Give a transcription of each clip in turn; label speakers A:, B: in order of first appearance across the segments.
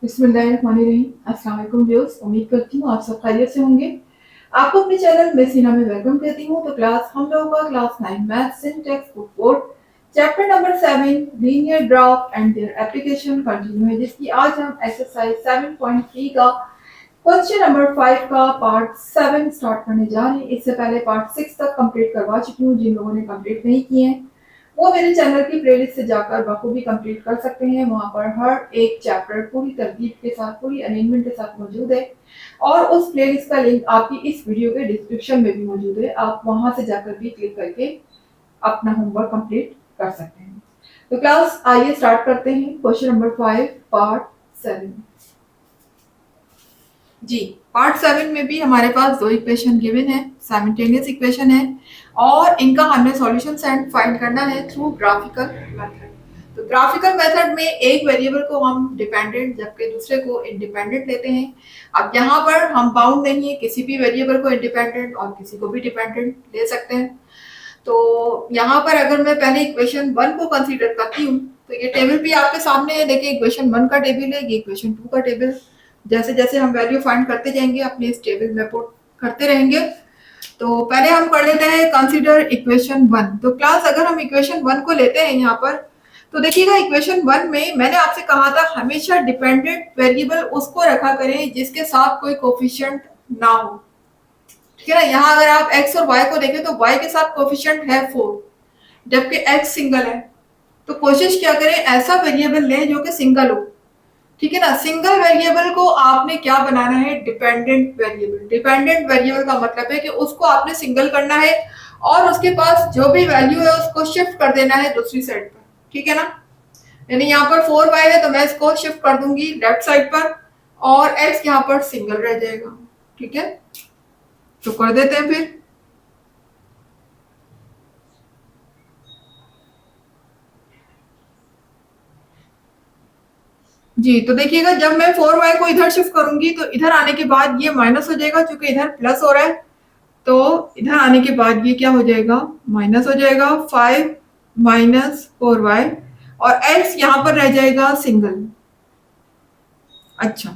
A: बिस्मिल्लाहिर्रहमानिर्रहीम। अस्सलाम वालेकुम व्यूअर्स, उम्मीद करती हूँ आप सब खैरियत से होंगे। आपको अपने चैनल में सीना में वेलकम कहती हूँ। तो क्लास हम लोगों का class 9 math syntax book board chapter number 7 linear graph and their application continue है, जिसकी आज हम एक्सरसाइज 7.3 का क्वेश्चन नंबर 5 का पार्ट 7 स्टार्ट करने जा रहे हैं। इससे पहले पार्ट 6 तक कंप्लीट करवा चुकी हूँ। जिन लोगों ने कंप्लीट नहीं किए हैं वो मेरे चैनल की प्लेलिस्ट से जाकर बखूबी कंप्लीट कर सकते हैं। वहां पर हर एक चैप्टर पूरी तरतीब के साथ, पूरी अरेंजमेंट के साथ मौजूद है और उस प्लेलिस्ट का लिंक आपकी इस वीडियो के डिस्क्रिप्शन में भी मौजूद है। आप वहां से जाकर भी क्लिक करके अपना होमवर्क कंप्लीट कर सकते हैं। तो क्लास आइए स्टार्ट करते हैं। Question number 5 part 7। जी, पार्ट 7 में भी हमारे पास दो इक्वेशन गिवन है, साइमल्टेनियस इक्वेशन है और इनका हमें सॉल्यूशन फाइंड करना है थ्रू ग्राफिकल मेथड। तो ग्राफिकल मेथड में एक वेरिएबल को हम डिपेंडेंट जबकि दूसरे को इंडिपेंडेंट लेते हैं। अब यहाँ पर हम बाउंड नहीं है, किसी भी वेरिएबल को इंडिपेंडेंट और किसी को भी डिपेंडेंट ले सकते हैं। तो यहाँ पर अगर मैं पहले इक्वेशन 1 को कंसीडर करती हूँ तो ये टेबल भी आपके सामने है। देखिए, इक्वेशन 1 का टेबल है, ये इक्वेशन 2 का टेबल। जैसे जैसे हम वैल्यू फाइंड करते जाएंगे अपने इस टेबल में पुट करते रहेंगे। तो पहले हम कर लेते हैं कंसीडर इक्वेशन 1। तो क्लास अगर हम इक्वेशन 1 को लेते हैं यहाँ पर, तो देखिएगा इक्वेशन 1 में मैंने आपसे कहा था हमेशा डिपेंडेंट वेरिएबल उसको रखा करें जिसके साथ कोई कोफिशिएंट ना हो। ठीक है ना। यहाँ अगर आप x और y को देखें तो y के साथ कोफिशिएंट है 4 जबकि x सिंगल है। तो कोशिश क्या करें ऐसा वेरिएबल लें जो कि सिंगल हो। ठीक है ना। सिंगल वेरिएबल को आपने क्या बनाना है, डिपेंडेंट वेरिएबल। डिपेंडेंट वेरिएबल का मतलब है कि उसको आपने सिंगल करना है और उसके पास जो भी वैल्यू है उसको शिफ्ट कर देना है दूसरी साइड पर। ठीक है ना। यानी यहाँ पर 4y है तो मैं इसको शिफ्ट कर दूंगी लेफ्ट साइड पर और x यहाँ पर सिंगल रह जाएगा। ठीक है, तो कर देते हैं फिर। जी, तो देखिएगा जब मैं 4y को इधर शिफ्ट करूंगी तो इधर आने के बाद ये माइनस हो जाएगा, क्योंकि इधर प्लस हो रहा है। तो इधर आने के बाद ये क्या हो जाएगा, माइनस हो जाएगा। 5 माइनस 4y और x यहाँ पर रह जाएगा सिंगल। अच्छा,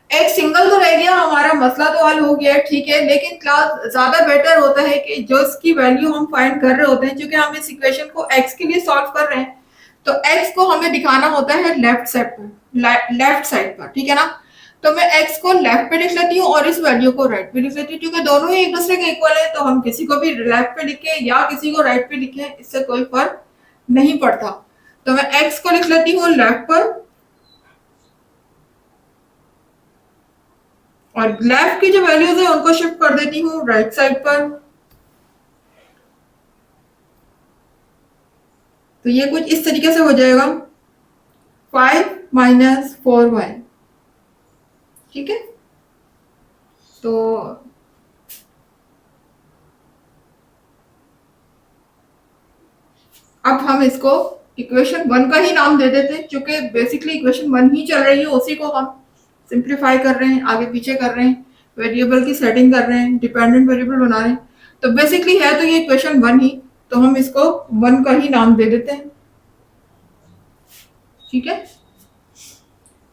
A: एक सिंगल तो रह गया, हमारा मसला तो हल हो गया। ठीक है, लेकिन क्लास ज्यादा बेटर होता है कि जो इसकी वैल्यू हम फाइंड कर रहे होते हैं, क्योंकि हम इस इक्वेशन को x के लिए सॉल्व कर रहे हैं, तो x को हमें दिखाना होता है लेफ्ट साइड पर, लेफ्ट साइड पर। ठीक है ना। तो मैं x को लेफ्ट पे लिख लेती हूँ और इस वैल्यू को राइट पे लिख लेती हूँ, क्योंकि दोनों ही एक दूसरे के इक्वल है। तो हम किसी को भी लेफ्ट पे लिखे या किसी को राइट पे लिखे, इससे कोई फर्क नहीं पड़ता। तो मैं x को लिख लेती हूँ लेफ्ट पर और लेफ्ट की जो वैल्यूज है उनको शिफ्ट कर देती हूँ राइट साइड पर। तो ये कुछ इस तरीके से हो जाएगा 5 माइनस 4y। ठीक है, तो अब हम इसको इक्वेशन 1 का ही नाम दे देते हैं, क्योंकि बेसिकली इक्वेशन 1 ही चल रही है, उसी को हम सिंप्लीफाई कर रहे हैं, आगे पीछे कर रहे हैं, वेरिएबल की सेटिंग कर रहे हैं, डिपेंडेंट वेरिएबल बना रहे हैं। तो बेसिकली है तो ये इक्वेशन 1 ही, तो हम इसको 1 का ही नाम दे देते हैं। ठीक है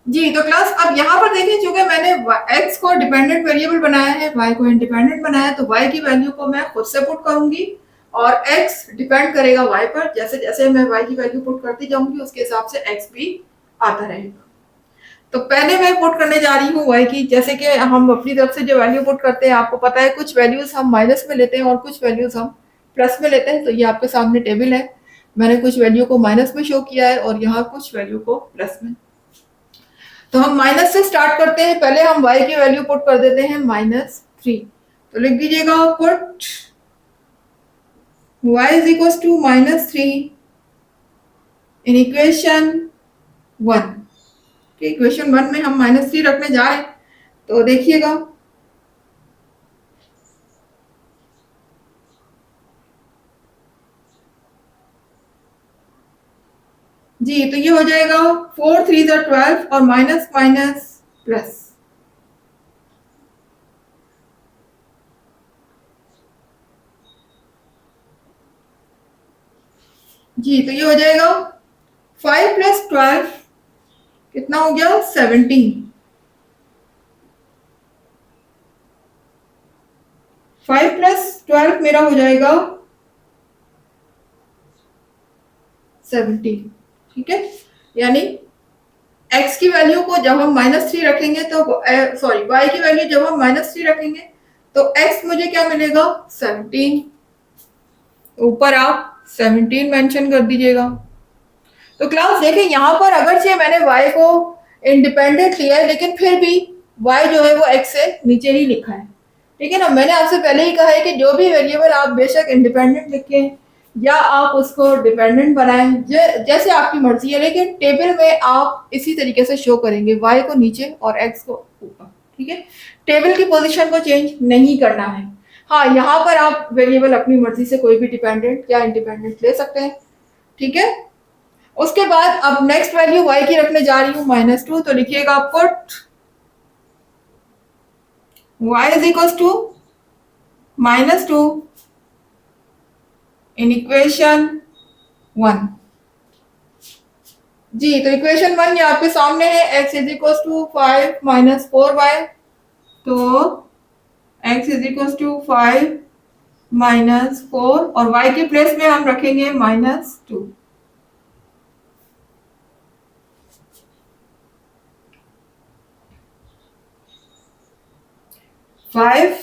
A: जी। तो क्लास अब यहाँ पर देखिए, चूंकि मैंने x को डिपेंडेंट वेरिएबल बनाया है, y को इंडिपेंडेंट बनाया है, तो y की वैल्यू को मैं खुद से पुट करूंगी और x डिपेंड करेगा y पर। जैसे जैसे मैं y की वैल्यू पुट करती जाऊंगी उसके हिसाब से x भी आता रहेगा। तो पहले मैं पुट करने जा रही हूँ y की। जैसे कि हम अपनी तरफ से जो वैल्यू पुट करते हैं, आपको पता है कुछ वैल्यूज हम माइनस में लेते हैं और कुछ वैल्यूज हम प्लस में लेते हैं। तो ये आपके सामने टेबल है, मैंने कुछ वैल्यू को माइनस में शो किया है और यहाँ कुछ वैल्यू को प्लस में। तो हम माइनस से स्टार्ट करते हैं। पहले हम y की वैल्यू पुट कर देते हैं -3। तो लिख दीजिएगा put y is equal to -3 in equation 1। Equation 1 में हम -3 रखने जा रहे हैं। तो देखिएगा जी, तो ये हो जाएगा 4 3 12 और माइनस माइनस प्लस। जी, तो ये हो जाएगा 5 + 12 कितना हो गया 17। 5 प्लस 12 मेरा हो जाएगा 17। ठीक है, यानी x की वैल्यू को जब हम -3 रखेंगे तो सॉरी y की वैल्यू जब हम -3 रखेंगे तो x मुझे क्या मिलेगा 17। ऊपर आप 17 मेंशन कर दीजिएगा। तो क्लास देखिए यहाँ पर अगर से मैंने y को इंडिपेंडेंट लिया है लेकिन फिर भी y जो है वो x से नीचे ही लिखा है। ठीक है ना, मैंने आपसे पहले ही कहा है कि जो भी वेरिएबल आप बेशक इंडिपेंडेंट लिखें या आप उसको डिपेंडेंट बनाएं, जैसे आपकी मर्जी है, लेकिन टेबल में आप इसी तरीके से शो करेंगे, y को नीचे और x को ऊपर। ठीक है, टेबल की पोजीशन को चेंज नहीं करना है। हाँ, यहाँ पर आप वेरिएबल अपनी मर्जी से कोई भी डिपेंडेंट या इंडिपेंडेंट ले सकते हैं। ठीक है, उसके बाद अब नेक्स्ट वैल्यू y की रखने जा रही हूँ -2, तो लिखिएगा put y is equal to -2 in equation 1। जी, तो इक्वेशन 1 ये आपके सामने है, x is equal to 5 minus 4y। तो x is equal to 5 minus 4 और y के प्लेस में हम रखेंगे -2। फाइव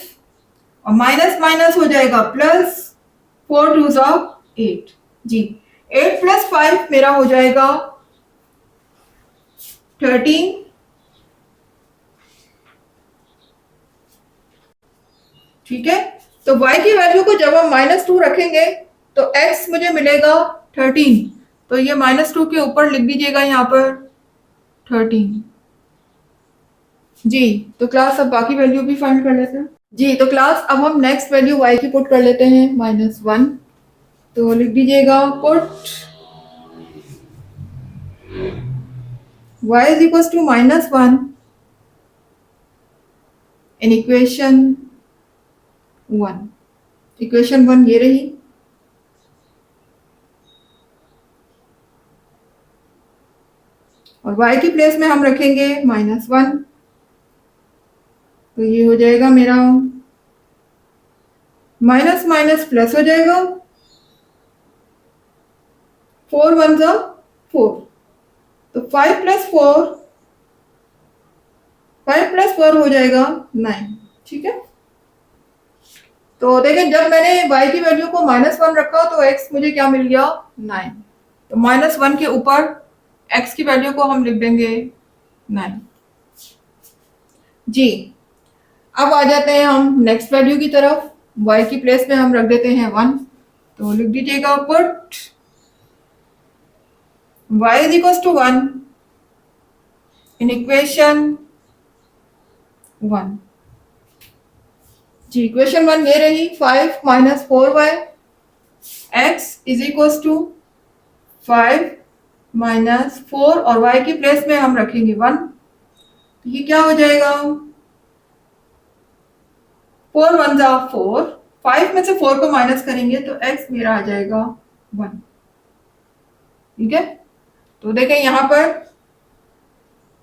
A: और माइनस माइनस हो जाएगा प्लस, 4 टू ज़ा 8। जी, 8 प्लस 5 मेरा हो जाएगा 13। ठीक है, तो y की वैल्यू को जब हम -2 रखेंगे तो x मुझे मिलेगा 13। तो ये -2 के ऊपर लिख दीजिएगा यहाँ पर 13। जी, तो क्लास अब बाकी वैल्यू भी फाइंड कर लेते हैं। जी, तो क्लास अब हम नेक्स्ट वैल्यू y की पुट कर लेते हैं -1। तो लिख दीजिएगा put y is equal to -1 in equation 1। Equation 1 ये रही। और y की प्लेस में हम रखेंगे -1। तो ये हो जाएगा मेरा माइनस माइनस प्लस हो जाएगा, 4 1 ज़ा 4। तो 5 प्लस 4 हो जाएगा 9। ठीक है, तो देखें जब मैंने y की वैल्यू को -1 रखा तो x मुझे क्या मिल गया 9। तो -1 के ऊपर x की वैल्यू को हम लिख देंगे 9। जी, अब आ जाते हैं हम नेक्स्ट वैल्यू की तरफ। y की प्लेस में हम रख देते हैं 1। तो लिख दीजिएगा put y is equal to 1 in equation 1। जी, इक्वेशन 1 ये रही, 5 minus 4y x is equal to 5 minus 4 और y की प्लेस में हम रखेंगे 1। तो ये क्या हो जाएगा, 4 1 ज़ा 4। 5 में से 4 को माइनस करेंगे तो x मेरा आ जाएगा 1। ठीक है, तो देखें यहाँ पर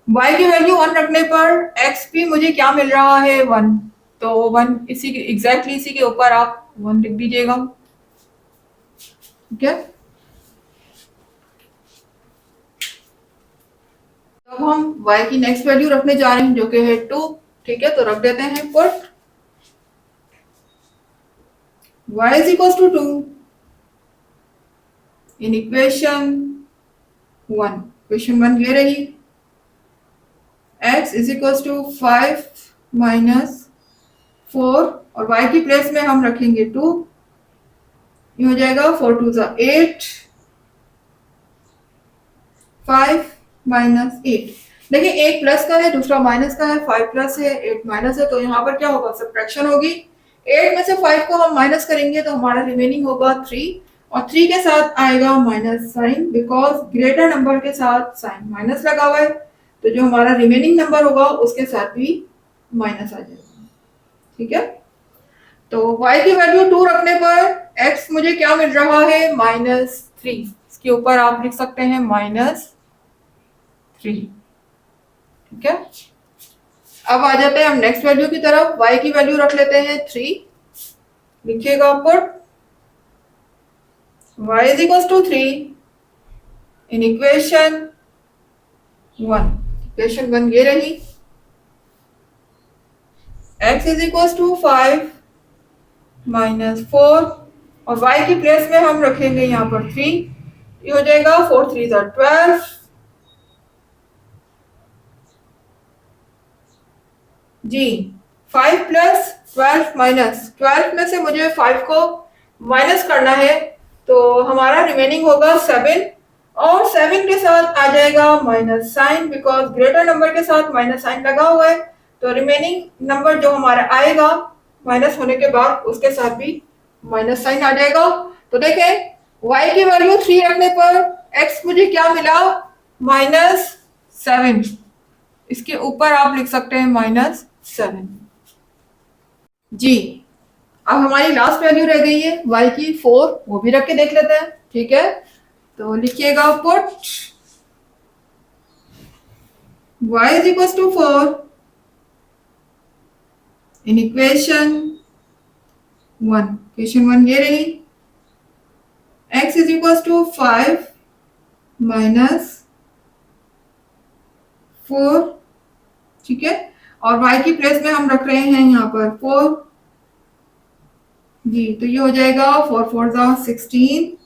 A: y की वैल्यू 1 रखने पर x भी मुझे क्या मिल रहा है 1। तो 1 इसी के एग्जैक्टली इसी के ऊपर आप 1 लिख दीजिएगा। ठीक है, अब हम y की नेक्स्ट वैल्यू रखने जा रहे हैं जो कि है 2। ठीक है, तो रख देते हैं put y is equal to 2 in equation 1। Equation 1 ये रही, x is equal to 5 minus 4 और y की प्लेस में हम रखेंगे 2। ये हो जाएगा 4 2 ज़ा 8। 5 माइनस 8। देखिए, एक प्लस का है दूसरा माइनस का है, 5 प्लस है 8 माइनस है, तो यहाँ पर क्या होगा सब्ट्रैक्शन होगी। 8 में से 5 को हम माइनस करेंगे तो हमारा रिमेनिंग होगा 3 और 3 के साथ आएगा minus sign, because greater number के साथ साइन माइनस लगा हुआ है, तो जो हमारा रिमेनिंग नंबर होगा उसके साथ भी माइनस आ जाएगा। ठीक है, तो y की वैल्यू 2 रखने पर x मुझे क्या मिल रहा है -3। इसके ऊपर आप लिख सकते हैं -3। ठीक है। अब आ जाते हैं हम नेक्स्ट वैल्यू की तरफ। y की वैल्यू रख लेते हैं 3। लिखिएगा put y is equal to 3 in equation 1। Equation 1 ये रही। x is equal to 5 minus 4 और y की प्लेस में हम रखेंगे यहाँ पर 3। ये हो जाएगा 4 3 12। जी 5 प्लस 12 माइनस 12 में से मुझे 5 को माइनस करना है, तो हमारा रिमेनिंग होगा 7 और 7 के साथ आ जाएगा minus sign, because greater number के साथ माइनस साइन लगा हुआ है। तो रिमेनिंग नंबर जो हमारा आएगा माइनस होने के बाद उसके साथ भी माइनस साइन आ जाएगा। तो देखें y की वैल्यू 3 रखने पर x मुझे क्या मिला, -7। इसके ऊपर आप लिख सकते हैं -7। जी अब हमारी लास्ट वैल्यू रह गई है y की 4, वो भी रख के देख लेते हैं। ठीक है, तो लिखिएगा put y is equal to 4 in equation 1। Equation 1 ये रही। x is equal to 5 minus 4। ठीक है, और y की प्लेस में हम रख रहे हैं यहाँ पर 4। जी तो ये हो जाएगा 4 4 16,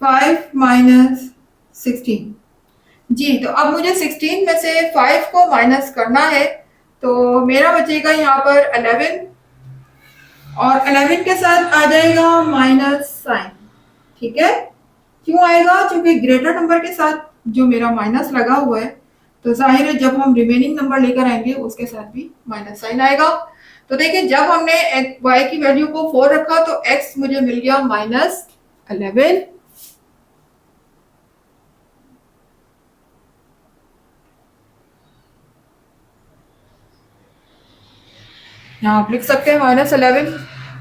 A: 5 माइनस 16। जी तो अब मुझे 16 में से 5 को माइनस करना है, तो मेरा बचेगा यहाँ पर 11 और 11 के साथ आ जाएगा माइनस साइन। ठीक है, क्यों आएगा, क्योंकि ग्रेटर नंबर के साथ जो मेरा माइनस लगा हुआ है, तो जाहिर है जब हम रिमेनिंग नंबर लेकर आएंगे उसके साथ भी माइनस साइन आएगा। तो देखिए जब हमने y की वैल्यू को 4 रखा तो x मुझे मिल गया -11। यहाँ आप लिख सकते हैं -11।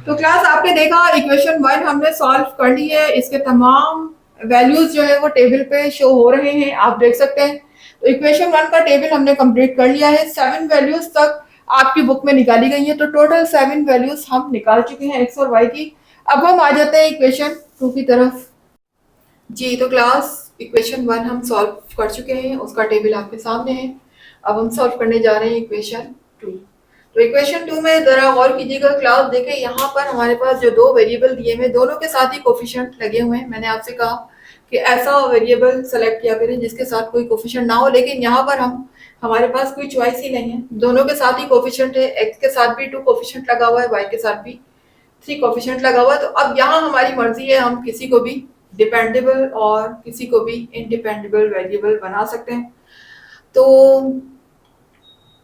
A: तो क्लास आपने देखा इक्वेशन 1 हमने सॉल्व कर ली है। इसके तमाम वैल्यूज जो है वो टेबल पे शो हो रहे हैं, आप देख सकते हैं। तो इक्वेशन 1 का टेबल हमने कंप्लीट कर लिया है। 7 वैल्यूज तक आपकी बुक में निकाली गई है, तो टोटल 7 वैल्यूज हम निकाल चुके हैं x और y की। अब हम आ जाते हैं इक्वेशन 2 की तरफ। जी तो क्लास इक्वेशन 1 हम सॉल्व कर चुके हैं, उसका टेबल आपके सामने है। अब हम सॉल्व करने जा रहे हैं इक्वेशन 2। तो इक्वेशन 2 में जरा गौर कीजिएगा क्लास। देखें यहाँ पर हमारे पास जो दो वेरिएबल दिए हुए दोनों के साथ ही कोफिशिएंट लगे हुए हैं। मैंने आपसे कहा कि ऐसा वेरिएबल सेलेक्ट किया करें जिसके साथ कोई कोफिशिएंट ना हो, लेकिन यहाँ पर हमारे पास कोई चॉइस ही नहीं है, दोनों के साथ ही कोफिशिएंट है। x के साथ भी 2 कोफिशिएंट लगा हुआ है, y के साथ भी 3 कोफिशिएंट लगा हुआ है। तो अब यहाँ हमारी मर्जी है, हम किसी को भी डिपेंडेबल और किसी को भी इनडिपेंडेबल वेरिएबल बना सकते हैं। तो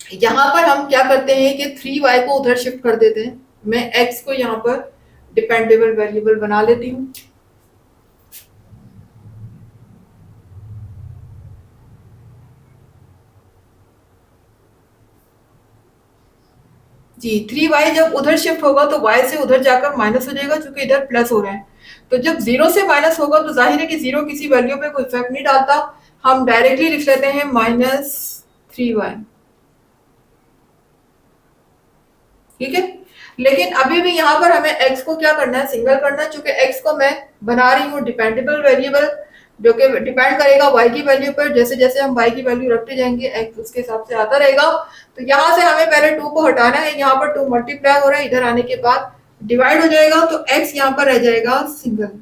A: यहाँ पर हम क्या करते हैं कि 3y को उधर शिफ्ट कर देते हैं। मैं x को यहाँ पर डिपेंडेबल वेरिएबल बना लेती हूँ। जी 3y जब उधर शिफ्ट होगा तो y से उधर जाकर माइनस हो जाएगा, क्योंकि इधर प्लस हो रहा है। तो जब 0 से माइनस होगा तो जाहिर है कि 0 किसी वैल्यू पे कोई इफेक्ट नहीं डालता, हम डायरेक्टली लिख लेते हैं -3y। ठीक है, लेकिन अभी भी यहाँ पर हमें x को क्या करना है, सिंगल करना है, क्योंकि x को मैं बना रही हूँ डिपेंडेबल वेरिएबल जो कि डिपेंड करेगा y की वैल्यू पर। जैसे जैसे हम y की वैल्यू रखते जाएंगे x उसके हिसाब से आता रहेगा। तो यहाँ से हमें पहले 2 को हटाना है, यहाँ पर 2 मल्टीप्लाई हो रहा है, इधर आने के बाद डिवाइड हो जाएगा, तो x यहाँ पर रह जाएगा सिंगल।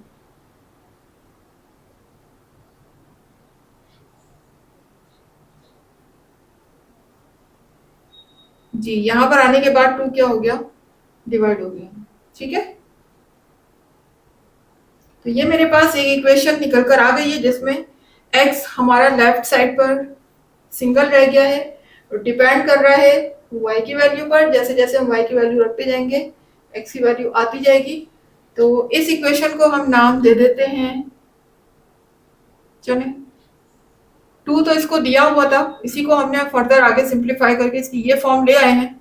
A: जी यहाँ पर आने के बाद 2 क्या हो गया, डिवाइड हो गया। ठीक है, तो ये मेरे पास एक इक्वेशन निकल कर आ गई है जिसमें x हमारा लेफ्ट साइड पर सिंगल रह गया है और डिपेंड कर रहा है y की वैल्यू पर। जैसे जैसे हम y की वैल्यू रखते जाएंगे x की वैल्यू आती जाएगी। तो इस इक्वेशन को हम नाम दे देते हैं, चले 2 तो इसको दिया हुआ था, इसी को हमने फर्दर आगे सिंप्लीफाई करके इसकी ये फॉर्म ले आए हैं।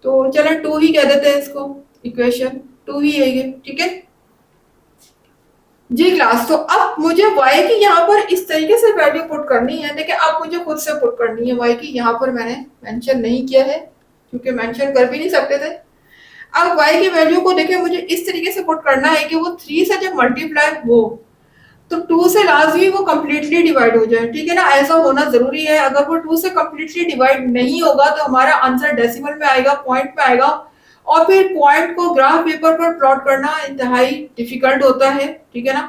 A: तो चले 2 ही कह देते हैं इसको, इक्वेशन 2 ही है ये। ठीक है, जी क्लास, तो अब मुझे y की यहाँ पर इस तरीके से वैल्यू पुट करनी है। देखिए अब मुझे खुद से पुट करनी है y की, यहाँ पर मैंने मेंशन नहीं किया है क्योंकि मेंशन कर भी नहीं सकते थे। अब y की वैल्यू को देखिए मुझे इस तरीके से पुट करना है कि वो 3 से जब मल्टीप्लाई हो तो 2 से लाजमी वो कंप्लीटली डिवाइड हो जाए, ठीक है ना, ऐसा होना जरूरी है। अगर वो 2 से कंप्लीटली डिवाइड नहीं होगा तो हमारा आंसर डेसिमल में आएगा, पॉइंट में आएगा, और फिर पॉइंट को ग्राफ पेपर पर प्लॉट करना इंतहाई डिफिकल्ट होता है, ठीक है ना।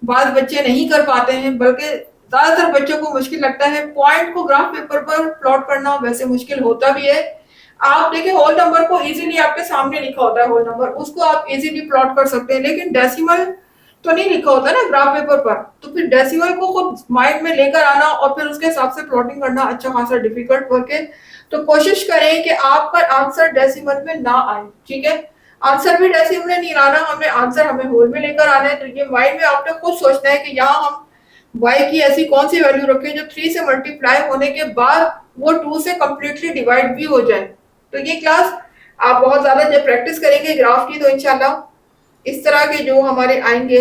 A: बाद बच्चे नहीं कर पाते हैं, बल्कि ज्यादातर बच्चों को मुश्किल लगता है पॉइंट को ग्राफ पेपर पर प्लॉट करना। वैसे मुश्किल होता भी है। आप देखिए होल नंबर को इजीली आपके सामने लिखा होता है, होल नंबर उसको आप इजीली प्लॉट कर सकते हैं, लेकिन डेसिमल तो नहीं लिखा होता ना ग्राफ पेपर पर, तो फिर डेसिमल को खुद माइंड में लेकर आना और फिर उसके हिसाब से प्लॉटिंग करना अच्छा खासा डिफिकल्ट वर्क है। तो कोशिश करें कि आपका आंसर डेसिमल में ना आए, ठीक है। आंसर भी डेसिमल में नहीं लाना, हमें आंसर हमें होल में लेकर आना है। तो ये माइंड में आपने खुद सोचना है कि यहाँ हम y की ऐसी कौन सी वैल्यू रखें जो 3 से मल्टीप्लाई होने के बाद वो 2 से कंप्लीटली डिवाइड भी हो जाए। तो ये क्लास आप बहुत ज्यादा जब प्रैक्टिस करेंगे ग्राफ की तो इंशाल्लाह इस तरह के जो हमारे आएंगे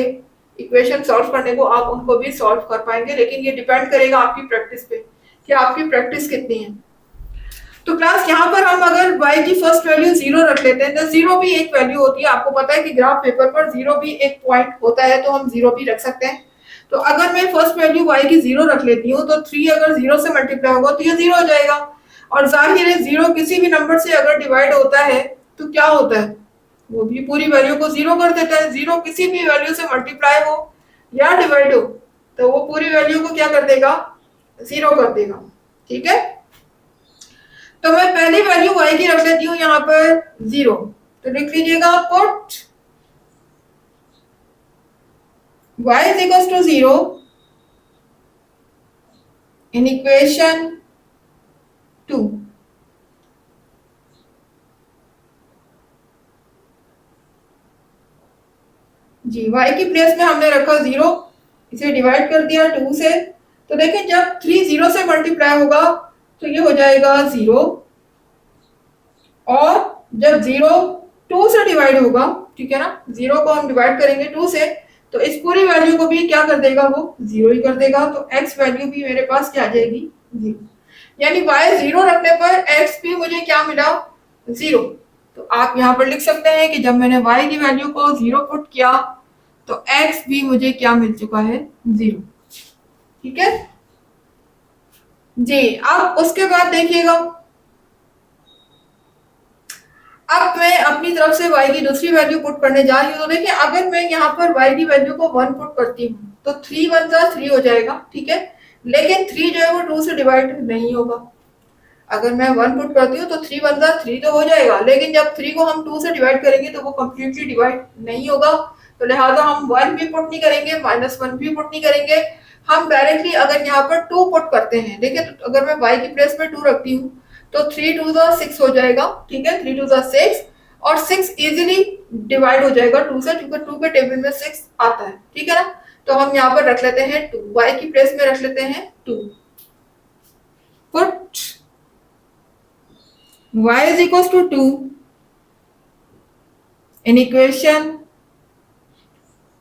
A: इक्वेशन सॉल्व करने को, आप उनको भी सॉल्व कर पाएंगे। लेकिन ये डिपेंड करेगा आपकी प्रैक्टिस पे कि आपकी प्रैक्टिस कितनी है। तो क्लास यहाँ पर हम अगर y की फर्स्ट वैल्यू 0 रख लेते हैं, तो 0 भी एक वैल्यू होती है। आपको पता है कि ग्राफ पेपर पर 0 भी एक पॉइंट होता है, तो हम 0 भी रख सकते हैं। तो अगर मैं फर्स्ट वैल्यू y की 0 रख लेती हूँ तो 3 अगर 0 से मल्टीप्लाई होगा तो ये 0 हो जाएगा। और जाहिर है 0 किसी भी नंबर से अगर डिवाइड होता है तो क्या होता है, वो भी पूरी वैल्यू को 0 कर देता है। 0 किसी भी वैल्यू से मल्टीप्लाई हो या डिवाइड हो तो वो पूरी वैल्यू को क्या कर देगा, 0 कर देगा, ठीक है। तो मैं पहली वैल्यू y की रख लेती हूँ यहाँ पर 0। तो लिख लीजिएगा put y is equals to 0 in equation 2। जी y की प्लेस में हमने रखा 0, इसे डिवाइड कर दिया 2 से। तो देखें जब 3 0 से मल्टीप्लाई होगा तो ये हो जाएगा 0, और जब 0 2 से डिवाइड होगा, ठीक है ना, 0 को हम डिवाइड करेंगे 2 से तो इस पूरी वैल्यू को भी क्या कर देगा, वो 0 ही कर देगा। तो x वैल्यू भी मेरे पास क्या आ जाएगी, 0। यानी y 0 रखने पर x भी मुझे क्या मिला, 0। तो आप यहाँ पर लिख सकते हैं कि जब मैंने y की वैल्यू को 0 पुट किया तो x भी मुझे क्या मिल चुका है, 0, ठीक है जी। अब उसके बाद देखिएगा, अब मैं अपनी तरफ से y की दूसरी वैल्यू पुट करने जा रही हूँ। तो देखिए अगर मैं यहाँ पर y की वैल्यू को 1 पुट करती हूँ तो 3 1 जा 3 हो जाएगा, ठीक है। लेकिन 3 जो है वो 2 से डिवाइड नहीं होगा। अगर मैं 1 पुट करती हूँ तो 3 1 जा 3 तो हो जाएगा, लेकिन जब 3 को हम 2 से डिवाइड करेंगे तो वो कंप्लीटली डिवाइड नहीं होगा। तो लिहाजा हम 1 भी पुट नहीं करेंगे, -1 भी पुट नहीं करेंगे। हम डायरेक्टली अगर यहाँ पर 2 पुट करते हैं, देखिए अगर मैं y की प्लेस में 2 रखती हूँ तो 3 2 जा 6 हो जाएगा, ठीक है, 3 2 जा 6, और 6 इजीली डिवाइड हो जाएगा 2 से, क्योंकि 2 के टेबल में 6 आता है, ठीक है ना। तो हम यहाँ पर रख लेते हैं 2, y की प्लेस में रख लेते हैं 2। Put y is equals to 2 in equation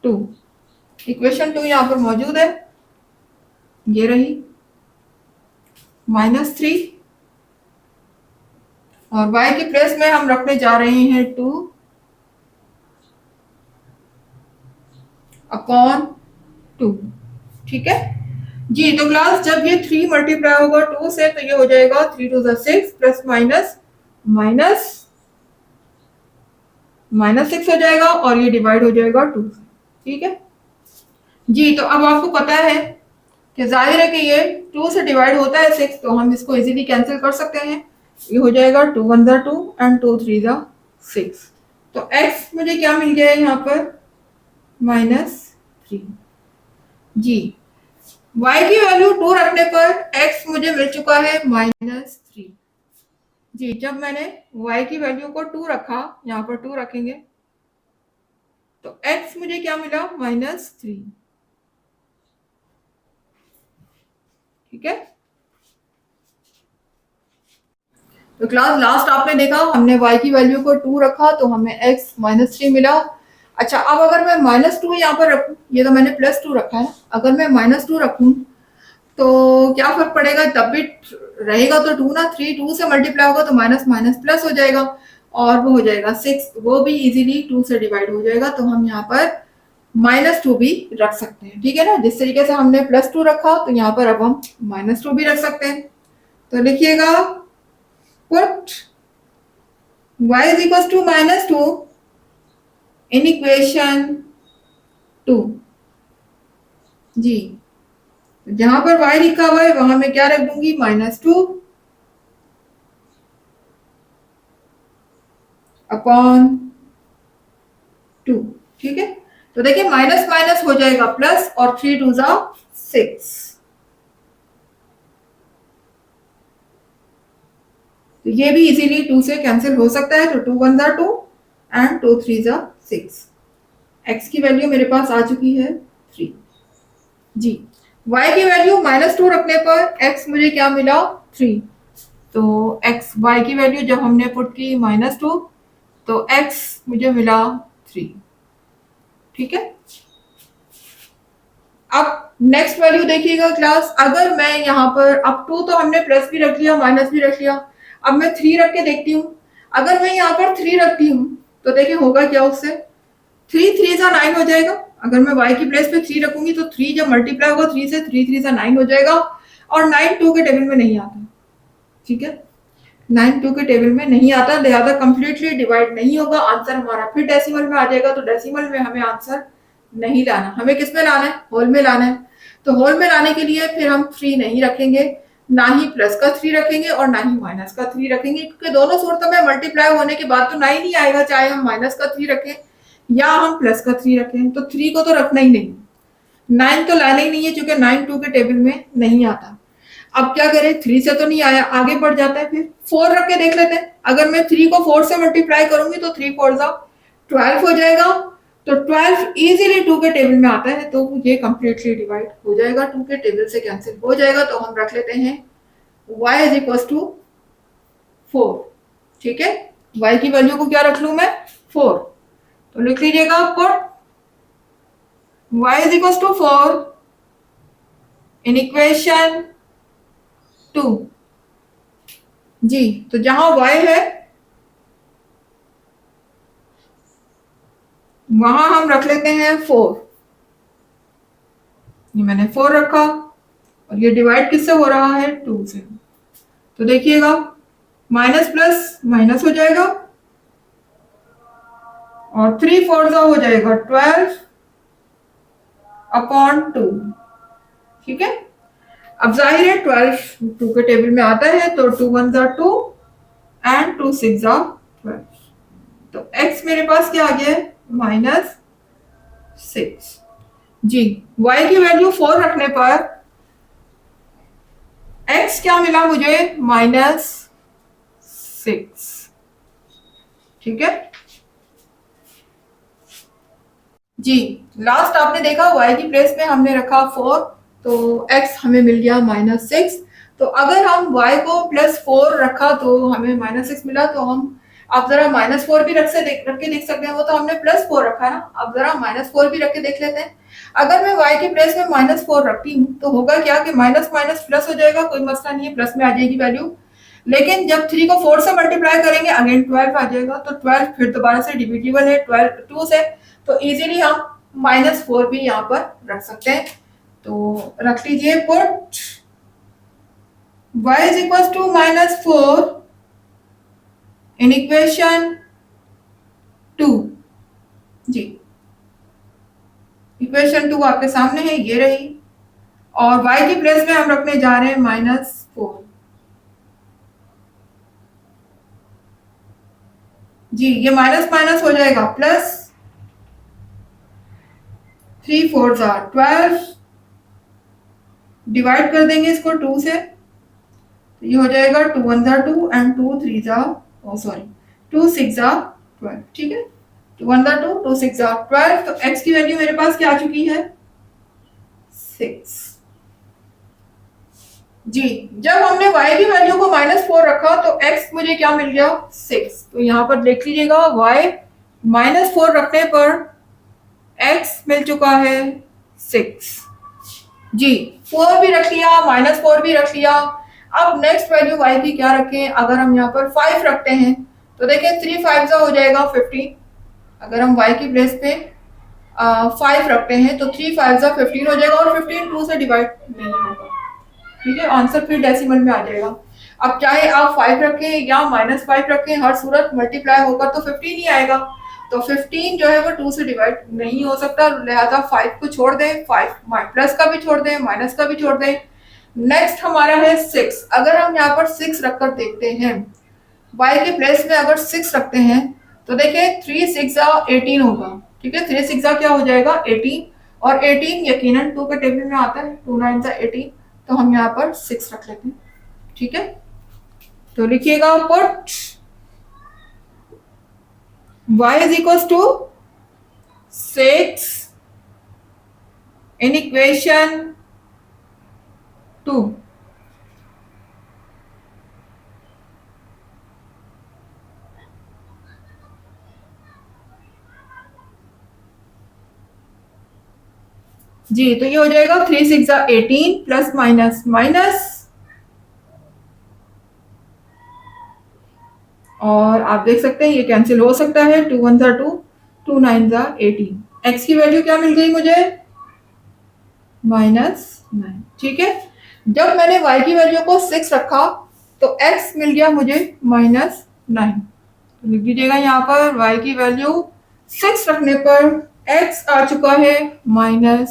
A: 2। Equation 2 यहाँ पर मौजूद है, ये रही -3, और y की प्लेस में हम रखने जा रहे हैं 2 अपॉन 2, ठीक है जी। तो क्लास जब ये 3 मल्टीप्लाई होगा 2 से तो ये हो जाएगा 3 2 6 प्लस माइनस -6 हो जाएगा, और ये डिवाइड हो जाएगा 2 से, ठीक है जी। तो अब आपको पता है कि जाहिर है कि ये 2 से डिवाइड होता है 6, तो हम इसको इजीली कैंसिल कर सकते हैं। ये हो जाएगा 2 1 जा 2 एंड 2 3 जा 6। तो x मुझे क्या मिल गया है यहाँ पर, -3 जी। y की वैल्यू 2 रखने पर x मुझे मिल चुका है -3 जी। जब मैंने y की वैल्यू को 2 रखा, यहाँ पर 2 रखेंगे तो x मुझे क्या मिला, -3, ठीक है। तो क्लास लास्ट आपने देखा हमने y की वैल्यू को 2 रखा तो हमें x -3 मिला। अच्छा, अब अगर मैं -2 यहाँ पर रखूँ, ये तो मैंने +2 रखा है, अगर मैं -2 रखूँ तो क्या फर्क पड़ेगा, तब भी रहेगा तो 2 ना, 3 2 से मल्टीप्लाई होगा तो माइनस माइनस प्लस हो जाएगा और वो हो जाएगा 6, वो भी इजीली 2 से डिवाइड हो जाएगा, तो हम यहाँ पर -2 भी रख सकते हैं, ठीक है ना। जिस तरीके से हमने +2 रखा तो यहाँ पर अब हम -2 भी रख सकते हैं। तो लिखिएगा put y is equal to -2 in equation 2। जी, जहां पर y लिखा हुआ है वहां मैं क्या रख दूंगी, -2 अपॉन 2, ठीक है। तो देखिए माइनस माइनस हो जाएगा प्लस और 3 2 जा 6, तो ये भी इजीली 2 से कैंसिल हो सकता है, तो 2 1 जा 2 एंड 2 3 जा 6। x की वैल्यू मेरे पास आ चुकी है 3। जी, y की वैल्यू -2 रखने पर x मुझे क्या मिला, 3। तो x y की वैल्यू जब हमने पुट की -2 तो x मुझे मिला 3, ठीक है। अब नेक्स्ट वैल्यू देखिएगा क्लास, अगर मैं यहाँ पर अब 2 तो हमने प्लस भी रख लिया माइनस भी रख लिया, अब मैं 3 रख के देखती हूँ। अगर मैं यहाँ पर 3 रखती हूँ तो देखिए होगा क्या, उससे 3 3 सा 9 हो जाएगा। अगर मैं y की प्लेस पे 3 रखूंगी तो 3 जब मल्टीप्लाई होगा 3 से, 3 3 सा 9 हो जाएगा और 9 2 के टेबल में नहीं आता, ठीक है। 9 2 के टेबल में नहीं आता, लिहाजा कंप्लीटली डिवाइड नहीं होगा, आंसर हमारा फिर डेसिमल में आ जाएगा। तो डेसिमल में हमें आंसर नहीं लाना, हमें किस में लाना है, होल में लाना है। तो होल में लाने के लिए फिर हम 3 नहीं रखेंगे, ना ही प्लस का 3 रखेंगे और ना ही माइनस का 3 रखेंगे, क्योंकि दोनों सूरतों में मल्टीप्लाई होने के बाद तो 9 ही आएगा, चाहे हम माइनस का 3 रखें या हम प्लस का 3 रखें। तो 3 को तो रखना ही नहीं, 9 तो लाना ही नहीं है, क्योंकि 9 2 के टेबल में नहीं आता। अब क्या करें, 3 से तो नहीं आया, आगे बढ़ जाता है, फिर 4 रख के देख लेते हैं। अगर मैं 3 को 4 से मल्टीप्लाई करूंगी तो 3 4 जा 12 हो जाएगा। तो 12 इजीली 2 के टेबल में आता है, तो ये कंप्लीटली डिवाइड हो जाएगा, 2 के टेबल से कैंसिल हो जाएगा। तो हम रख लेते हैं y इज इक्वल टू 4, ठीक है। y की वैल्यू को क्या रख लू मैं, 4। तो लिख लीजिएगा put y is equal to 4 in equation 2। जी, तो जहां y है वहां हम रख लेते हैं 4। ये मैंने 4 रखा और ये डिवाइड किससे हो रहा है, 2 से। तो देखिएगा माइनस प्लस माइनस हो जाएगा और 3 4 हो जाएगा 12 अपॉन 2, ठीक है। अब जाहिर है 12 2 के टेबल में आता है, तो 2 1 जा 2 एंड 2 6 जा 12। तो x मेरे पास क्या आ गया है, -6। जी, y की वैल्यू 4 रखने पर x क्या मिला मुझे, -6, ठीक है। जी, लास्ट आपने देखा y की प्लेस में हमने रखा 4, तो x हमें मिल गया -6। तो अगर हम y को +4 रखा तो हमें -6 मिला, तो हम आप जरा -4 भी रख के देख सकते हैं, वो तो हमने +4 रखा है ना, अब जरा -4 भी रख के देख लेते हैं। अगर मैं y की प्लेस में -4 रखती हूँ तो होगा क्या कि माइनस माइनस प्लस हो जाएगा, कोई मसला नहीं है, प्लस में आ जाएगी वैल्यू। लेकिन जब 3 को 4 से मल्टीप्लाई करेंगे अगेन 12 आ जाएगा, तो 12 फिर दोबारा से डिविजिबल है 12 2 से, तो इजीली हम -4 भी यहाँ पर रख सकते हैं। तो रख लीजिए put y is equal to -4 in equation 2। जी, इक्वेशन 2 आपके सामने है, ये रही, और y की प्लेस में हम रखने जा रहे हैं -4। जी, ये माइनस माइनस हो जाएगा प्लस, 3 4 जा 12, डिवाइड कर देंगे इसको 2 से, तो ये हो जाएगा 2 1 जा 2 एंड 2 3 जा, ओ सॉरी 2 6 जा 12, ठीक है। 2 1 जा 2 2 6 जा 12। तो x की वैल्यू मेरे पास क्या आ चुकी है, 6। जी, जब हमने y की वैल्यू को -4 रखा तो x मुझे क्या मिल गया, 6। तो यहाँ पर देख लीजिएगा y -4 रखने पर x मिल चुका है 6। जी 4 भी रख लिया, -4 भी रख लिया। अब नेक्स्ट वैल्यू y की क्या रखें? अगर हम यहाँ पर 5 रखते हैं तो देखिए 3 5 हो जाएगा 15। अगर हम y की प्लेस पे 5 रखते हैं तो 3 5 15 हो जाएगा और 15 2 से डिवाइड नहीं होगा। ठीक है, आंसर फिर डेसिमल में आ जाएगा। अब चाहे आप 5 रखें या -5 रखें, हर सूरत मल्टीप्लाई होगा तो 15 ही आएगा। तो 15 जो है वो 2 से डिवाइड नहीं हो सकता, लिहाजा 5 को छोड़ दें, 5 प्लस का भी छोड़ दें, माइनस का भी छोड़ दें। नेक्स्ट हमारा है 6। अगर हम यहाँ पर 6 रखकर देखते हैं, y के प्लेस में अगर 6 रखते हैं तो देखिए 3 6 18 होगा। ठीक है, 3 6 क्या हो जाएगा 18, और 18 यकीनन 2 के टेबल में आता है, 2 9 18, तो हम यहाँ पर 6 रख लेते हैं। ठीक है, तो लिखिएगा put y is equal to 6 in equation 2। जी तो ये हो जाएगा 3 6 18 प्लस माइनस माइनस, और आप देख सकते हैं ये कैंसिल हो सकता है, 2 1 2, 2 9 18। x की वैल्यू क्या मिल गई मुझे? -9। ठीक है, जब मैंने y की वैल्यू को 6 रखा तो x मिल गया मुझे -9। तो लिख दीजिएगा यहाँ पर y की वैल्यू 6 रखने पर x आ चुका है -9।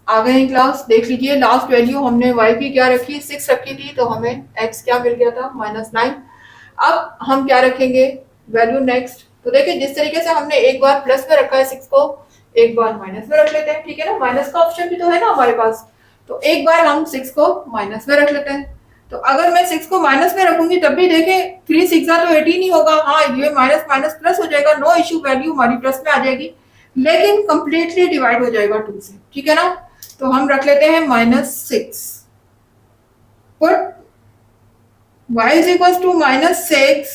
A: आ गए हैं क्लास, देख लीजिए लास्ट वैल्यू हमने y की क्या रखी, 6 रखी थी, तो हमें x क्या मिल गया था -9। अब हम क्या रखेंगे वैल्यू नेक्स्ट? तो देखिए जिस तरीके से हमने एक बार प्लस में रखा है 6 को, एक बार माइनस में रख लेते हैं। ठीक है ना, माइनस का ऑप्शन भी तो है ना हमारे पास, तो एक बार हम 6 को माइनस में रख लेते हैं। तो अगर मैं 6 को माइनस में रखूंगी तब भी देखें 3 6 तो 18 ही होगा। हाँ ये माइनस माइनस प्लस हो जाएगा, नो इश्यू, वैल्यू हमारी प्लस में आ जाएगी, लेकिन कंप्लीटली डिवाइड हो जाएगा 2 से। ठीक है ना, तो हम रख लेते हैं -6। Put y is equals to -6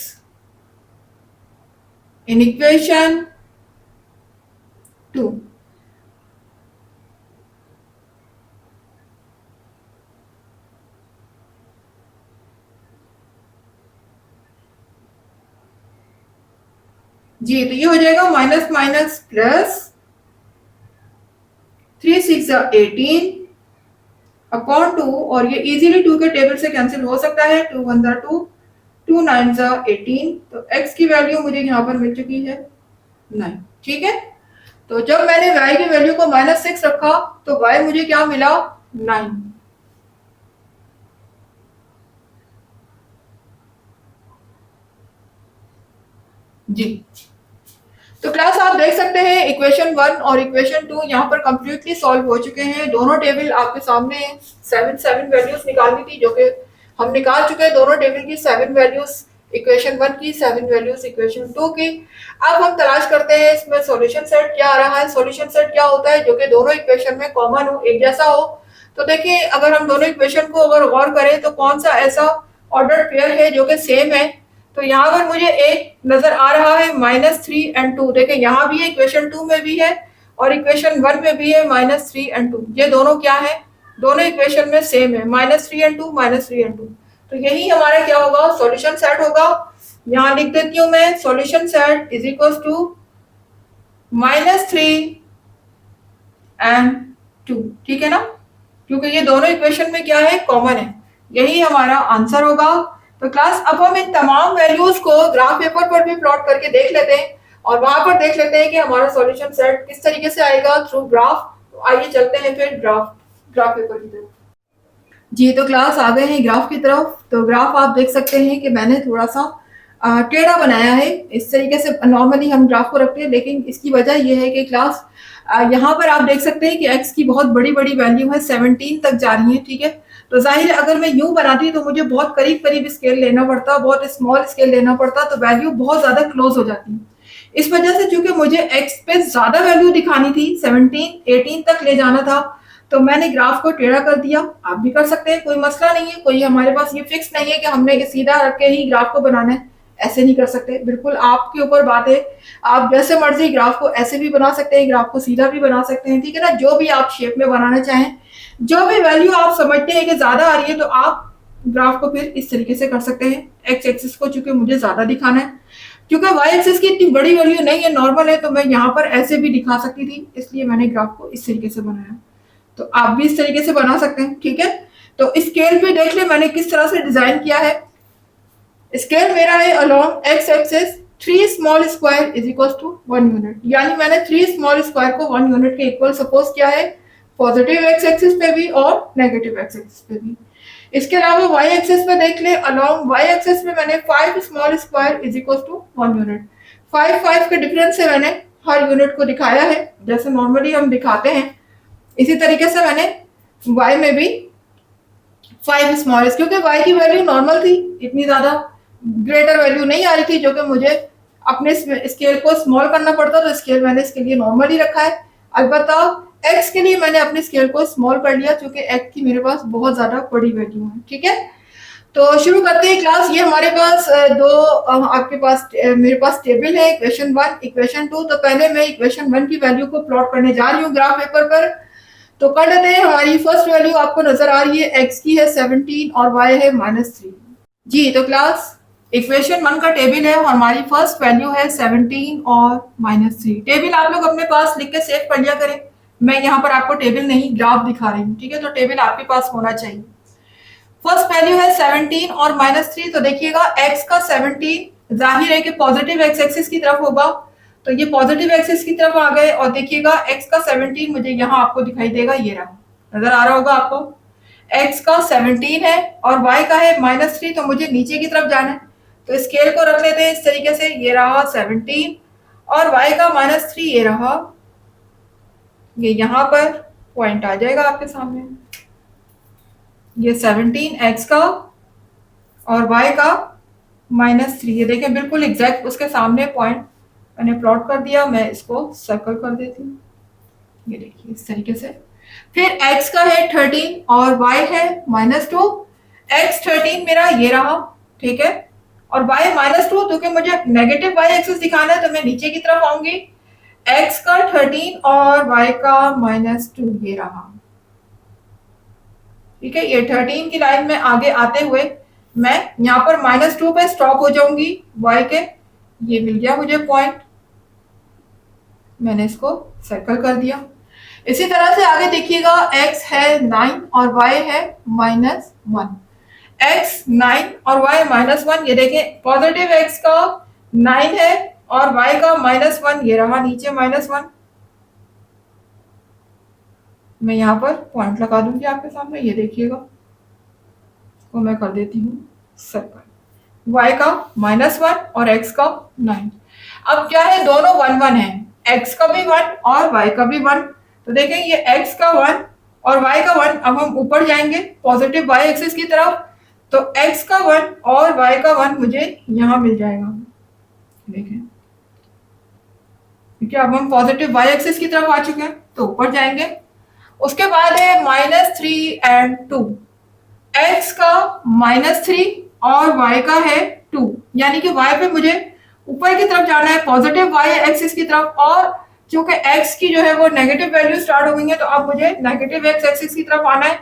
A: in equation 2। जी तो ये हो जाएगा माइनस माइनस प्लस, 3 6 18 अपॉन 2, और ये इजीली 2 के टेबल से कैंसिल हो सकता है, 2 1 2, 2 9 18। तो x की वैल्यू मुझे यहाँ पर मिल चुकी है 9। ठीक है, तो जब मैंने y की वैल्यू को -6 रखा तो y मुझे क्या मिला 9। जी तो क्लास आप देख सकते हैं इक्वेशन 1 और इक्वेशन 2 यहाँ पर कंप्लीटली सॉल्व हो चुके हैं। दोनों टेबल आपके सामने हैं। 7 वैल्यूज निकालनी थी जो कि हम निकाल चुके हैं। दोनों टेबल की 7 वैल्यूज इक्वेशन 1 की, 7 वैल्यूज इक्वेशन 2 की। अब हम तलाश करते हैं इसमें सॉल्यूशन सेट क्या आ रहा है। सॉल्यूशन सेट क्या होता है? जो कि दोनों इक्वेशन में कॉमन हो, एक जैसा हो। तो देखिए अगर हम दोनों इक्वेशन को अगर गौर करें तो कौन सा ऐसा ऑर्डर पेयर है जो कि सेम है। तो यहाँ पर मुझे एक नजर आ रहा है -3 और 2। देखिए यहाँ भी है, इक्वेशन 2 में भी है और इक्वेशन 1 में भी है -3 और 2। ये दोनों क्या है? दोनों इक्वेशन में सेम है, -3 और 2, -3 और 2। तो यही हमारा क्या होगा? सॉल्यूशन सेट होगा। यहाँ लिख देती हूँ मैं, solution set is equal to -3 and 2। ठीक है ना, क्योंकि ये दोनों इक्वेशन में क्या है? कॉमन है। यही हमारा आंसर होगा। तो क्लास अब हम इन तमाम वैल्यूज को ग्राफ पेपर पर भी प्लॉट करके देख लेते हैं और वहां पर देख लेते हैं कि हमारा सॉल्यूशन सेट किस तरीके से आएगा थ्रू ग्राफ। तो आइए चलते हैं फिर ग्राफ पेपर की तरफ। जी तो क्लास आ गए हैं ग्राफ की तरफ। तो ग्राफ आप देख सकते हैं कि मैंने थोड़ा सा टेढ़ा बनाया है। इस तरीके से नॉर्मली हम ग्राफ को रखते हैं, लेकिन इसकी वजह यह है कि क्लास यहाँ पर आप देख सकते हैं कि x की बहुत बड़ी बड़ी वैल्यू है, 17 तक जा रही है। ठीक है, तो जाहिर है अगर मैं यूं बनाती तो मुझे बहुत करीब करीब स्केल लेना पड़ता, बहुत स्मॉल स्केल लेना पड़ता, तो वैल्यू बहुत ज्यादा क्लोज हो जाती। इस वजह से चूंकि मुझे x पे ज्यादा वैल्यू दिखानी थी, 17 18 तक ले जाना था, तो मैंने ग्राफ को टेढ़ा कर दिया। आप भी कर सकते हैं, कोई मसला नहीं है। कोई हमारे पास ये फिक्स नहीं है कि हमने सीधा रख के ही ग्राफ को बनाना है। ऐसे नहीं कर सकते, बिल्कुल आपके ऊपर बात है। आप जैसे मर्जी ग्राफ को ऐसे भी बना सकते हैं, ग्राफ को सीधा भी बना सकते हैं, ठीक है ना, जो भी आप शेप में बनाना चाहें। जो भी वैल्यू आप समझते हैं कि ज्यादा आ रही है तो आप ग्राफ को फिर इस तरीके से कर सकते हैं। एक्स एक्सिस को चूंकि मुझे ज्यादा दिखाना है, क्योंकि वाई एक्सिस की इतनी बड़ी वैल्यू नहीं है, नॉर्मल है, तो मैं यहाँ पर ऐसे भी दिखा सकती थी, इसलिए मैंने ग्राफ को इस तरीके से बनाया। तो आप भी इस तरीके से बना सकते हैं, ठीक है। तो स्केल पे देख ले मैंने किस तरह से डिजाइन किया है। स्केल मेरा है along x axis 3 small square is equal to 1 unit, यानी मैंने 3 स्मॉल स्क्वायर को 1 यूनिट के इक्वल सपोज किया है, पॉजिटिव एक्स एक्सिस पे भी और नेगेटिव एक्स एक्सिस पे भी। इसके अलावा वाई एक्सिस पे देख ले, अलोंग वाई एक्सिस पे मैंने 5 small square is equal to 1 unit. 5 के डिफरेंस से मैंने हर यूनिट को दिखाया है, जैसे नॉर्मली हम दिखाते हैं। इसी तरीके से मैंने y में भी 5 स्मॉलेस्ट, क्योंकि y की वैल्यू नॉर्मल थी, इतनी ज्यादा ग्रेटर वैल्यू नहीं आ रही थी जो कि मुझे अपने स्केल को स्मॉल करना पड़ता, तो स्केल मैंने इसके लिए नॉर्मल ही रखा है। अलबत्ता x के लिए मैंने अपने स्केल को स्मॉल कर लिया, क्योंकि x की मेरे पास बहुत ज्यादा बड़ी वैल्यू है, ठीक है। तो शुरू करते हैं क्लास। ये हमारे पास दो आपके पास मेरे पास टेबल है, इक्वेशन 1 इक्वेशन 2। तो पहले मैं इक्वेशन 1 की वैल्यू को प्लॉट करने जा रही हूँ ग्राफ पेपर पर। तो कर लेते हैं। हमारी फर्स्ट वैल्यू आपको नजर आ रही है, x की है 17 और y है -3। जी, तो क्लास इक्वेशन 1 का टेबल है और हमारी फर्स्ट वैल्यू है 17 और -3। टेबल आप लोग अपने पास लिख के सेव कर लिया करें। मैं यहाँ पर आपको टेबल नहीं ग्राफ दिखा रही हूँ, ठीक है, तो टेबल आपके पास होना चाहिए। फर्स्ट वैल्यू है 17 और -3। तो देखिएगा x का 17 जाहिर है कि पॉजिटिव एक्स एक्सिस की तरफ होगा, तो ये पॉजिटिव एक्सिस की तरफ आ गए। और देखिएगा x का 17 मुझे यहाँ आपको दिखाई देगा, ये रहा, नजर आ रहा होगा आपको। x का 17 है और y का है -3, तो मुझे नीचे की तरफ जाना है, तो स्केल को रख लेते हैं इस तरीके से। ये रहा 17 और y का -3 ये रहा, ये यहाँ पर पॉइंट आ जाएगा आपके सामने। ये 17 x का और y का -3, ये देखें बिल्कुल एग्जैक्ट उसके सामने पॉइंट मैंने प्लॉट कर दिया। मैं इसको सर्कल कर देती हूँ, ये देखिए इस तरीके से। फिर x का है 13 और y है -2। x 13 मेरा ये रहा, ठीक है, और y -2, क्योंकि मुझे नेगेटिव y एक्सिस दिखाना है तो मैं नीचे की तरफ आऊंगी। x का 13 और y का -2 ये रहा, ठीक है। ये 13 की लाइन में आगे आते हुए मैं यहाँ पर -2 पे स्टॉप हो जाऊंगी y के। ये मिल गया मुझे पॉइंट, मैंने इसको सर्कल कर दिया। इसी तरह से आगे देखिएगा, x है 9 और y है -1। x 9 और y -1, ये देखें पॉजिटिव x का 9 है और y का -1, ये रहा नीचे -1। मैं यहाँ पर पॉइंट लगा दूंगी आपके सामने, ये देखिएगा, इसको मैं कर देती हूँ सर्कल। y का -1 और x का 9। अब क्या है, दोनों 1 1 है, x का भी 1 और y का भी 1। तो देखें ये x का 1 और y का 1। अब हम ऊपर जाएंगे पॉजिटिव y एक्सिस की तरफ, तो x का 1 और y का 1 मुझे यहाँ मिल जाएगा, देखें, क्योंकि अब हम पॉजिटिव y एक्सिस की तरफ आ चुके हैं, तो ऊपर जाएंगे। उसके बाद है -3 and 2। x का -3 और y का है 2, यानी कि y पे मुझे ऊपर की तरफ जाना है, पॉजिटिव y एक्सिस की तरफ। और क्योंकि x की जो है वो नेगेटिव वैल्यू स्टार्ट हो गई है, तो अब मुझे नेगेटिव x एक्सिस की तरफ आना है।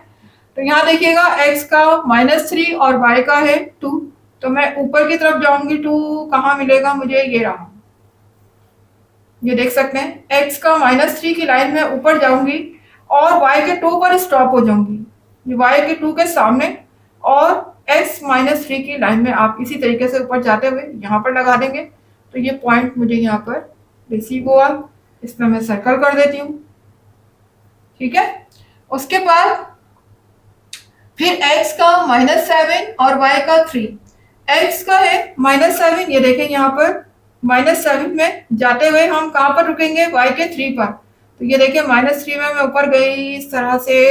A: तो यहाँ देखिएगा x का -3 और y का है 2, तो मैं ऊपर की तरफ जाऊंगी। 2 कहाँ मिलेगा मुझे, ये रहा, ये देख सकते हैं x का -3 की लाइन में ऊपर जाऊंगी और y के 2 पर स्टॉप हो जाऊंगी, ये y के 2 के सामने। और x -3 की लाइन में आप इसी तरीके से ऊपर जाते हुए यहाँ पर लगा देंगे, तो ये पॉइंट मुझे यहाँ पर रिसीव हुआ, इसमें मैं सर्कल कर देती हूँ, ठीक है। उसके बाद फिर x का -7 और y का 3। x का है -7, ये देखें यहाँ पर -7 में जाते हुए हम कहाँ पर रुकेंगे, y के 3 पर। तो ये देखें -3 में मैं ऊपर गई इस तरह से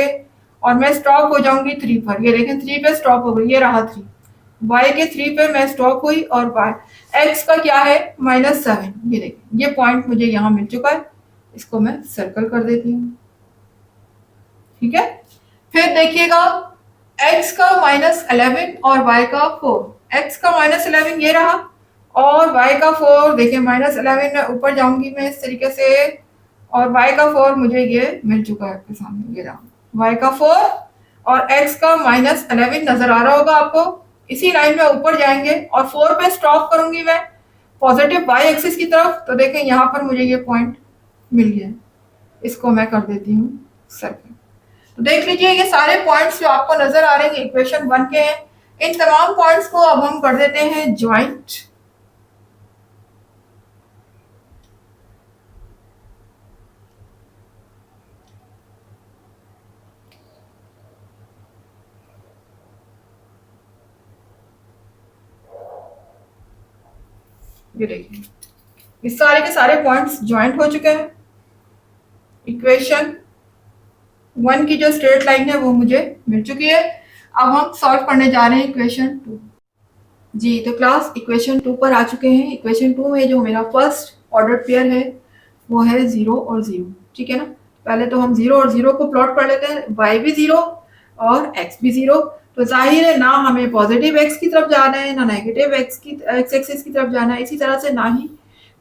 A: और मैं स्टॉप हो जाऊंगी 3 पर। ये देखें 3 पे स्टॉप हो गई, ये रहा 3, y के 3 पे मैं स्टॉप हुई और x का क्या है -7। ये देखें ये पॉइंट मुझे यहाँ मिल चुका है, इसको मैं सर्कल कर देती हूँ, ठीक है। फिर देखिएगा x का -11 और y का 4। x का -11 ये रहा, और y का 4 देखिए -11 में ऊपर जाऊंगी मैं इस तरीके से, और y का 4 मुझे ये मिल चुका है आपके सामने, ये रहा y का 4 और x का -11 नजर आ रहा होगा आपको। इसी लाइन में ऊपर जाएंगे और 4 पे स्टॉप करूंगी मैं पॉजिटिव y एक्सिस की तरफ, तो देखें यहाँ पर मुझे ये पॉइंट मिल गया। इसको मैं कर देती हूँ सर्कल। तो देख लीजिए ये सारे पॉइंट्स जो आपको नजर आ रहे हैं इक्वेशन 1 के हैं। इन तमाम पॉइंट्स को अब हम कर देते हैं ज्वाइंट। ये देखिए इस सारे के सारे पॉइंट्स ज्वाइंट हो चुके हैं। इक्वेशन 1 की जो स्ट्रेट लाइन है वो मुझे मिल चुकी है। अब हम सॉल्व करने जा रहे हैं इक्वेशन 2। जी तो क्लास इक्वेशन 2 पर आ चुके हैं। इक्वेशन 2 में जो मेरा फर्स्ट ऑर्डर पेयर है वो है 0 और 0, ठीक है ना। पहले तो हम 0 और 0 को प्लॉट कर लेते हैं, y भी 0 और x भी 0। तो जाहिर है ना हमें पॉजिटिव x की तरफ जाना है ना नेगेटिव x एक्सिस की तरफ जाना है, इसी तरह से ना ही